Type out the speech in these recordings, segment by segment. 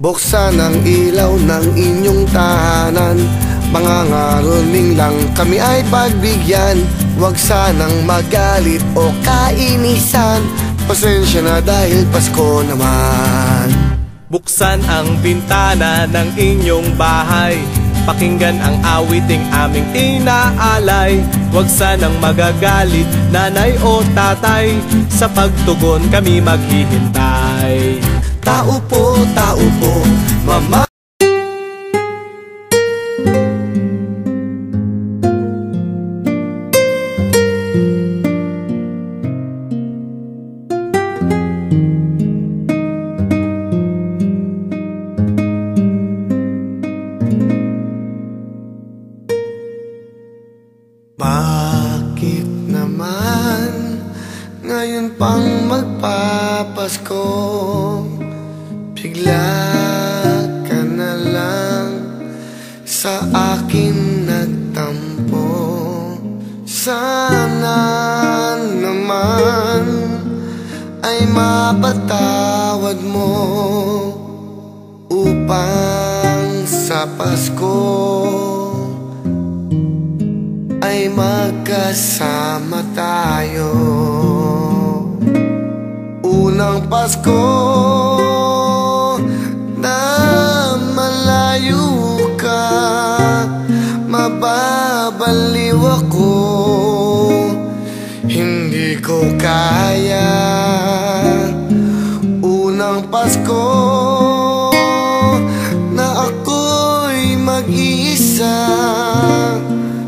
Buksan ang ilaw ng inyong tahanan, mga ngaruning lang kami ay pagbigyan. Huwag sanang magalit o kainisan, pasensya na dahil Pasko naman. Buksan ang bintana ng inyong bahay, pakinggan ang awiting aming inaalay. Huwag sanang magagalit, nanay o tatay, sa pagtugon kami maghihintay. Tao po, mama. Bakit naman ngayon pang magpapasko, bigla ka na lang sa akin nagtampo? Sana naman ay mapatawad mo, upang sa Pasko ay magkasama tayo. Unang Pasko na malayo ka, mababaliw ako, hindi ko kaya. Unang Pasko na ako'y mag-iisa,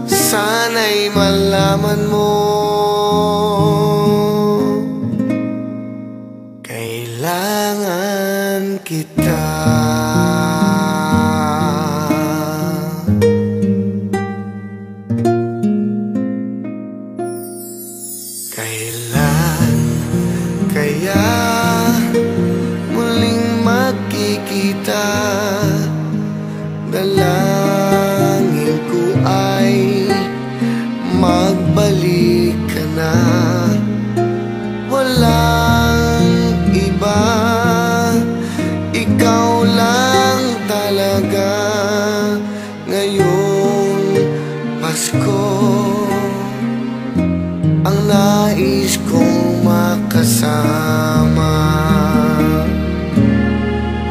sana'y malaman mo, kailangan kita. Kailan kaya muling magkikita? Dalangin ko ay magbalik ka na. Walang iba, ikaw lang talaga ngayong Pasko ang nais kong makasama.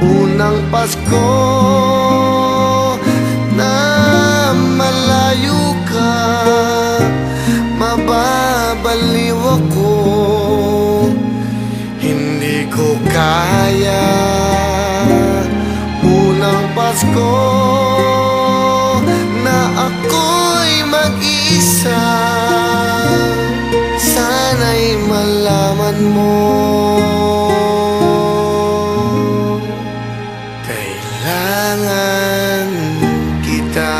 Unang Pasko na malayo ka, mababaliw ako, hindi ko kaya. Unang Pasko na ako'y mag-isa, sana'y malaman mo, kailangan kita.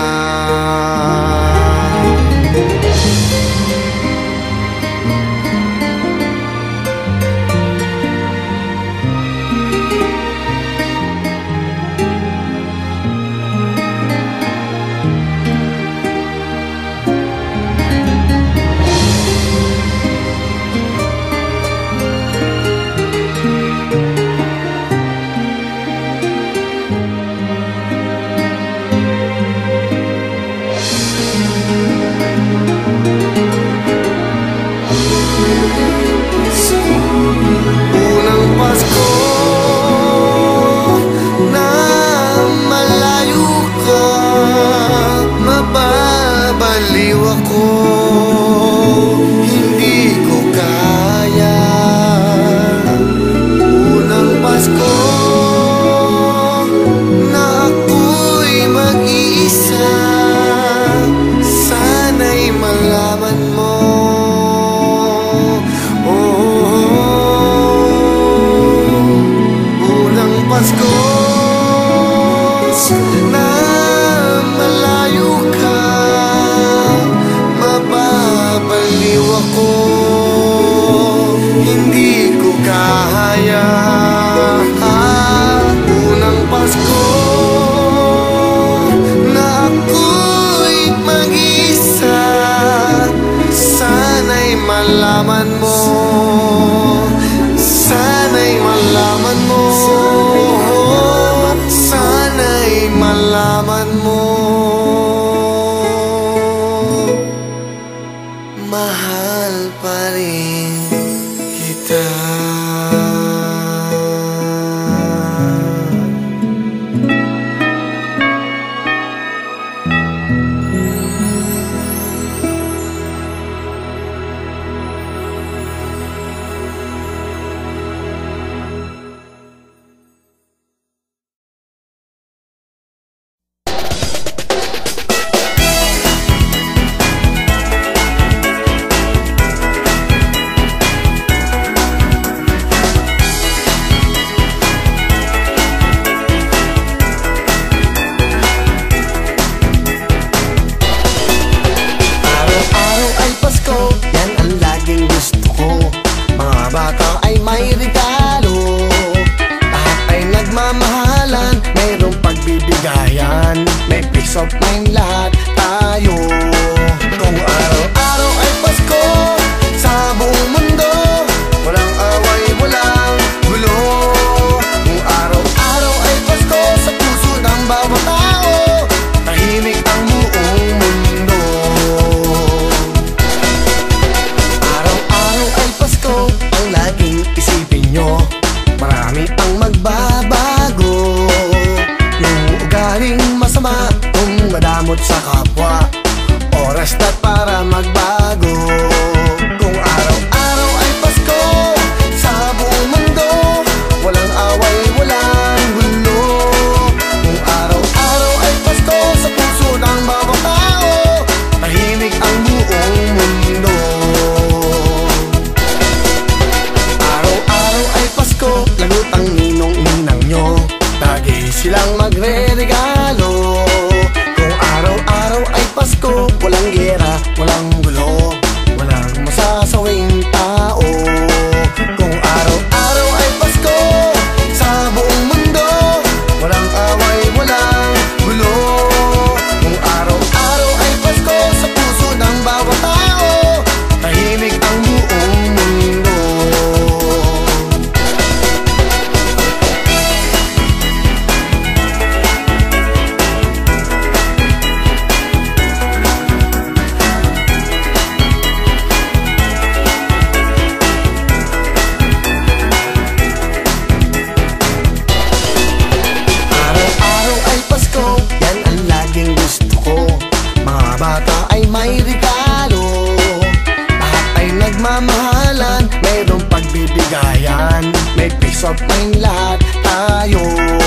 may peace of mind lahat tayo.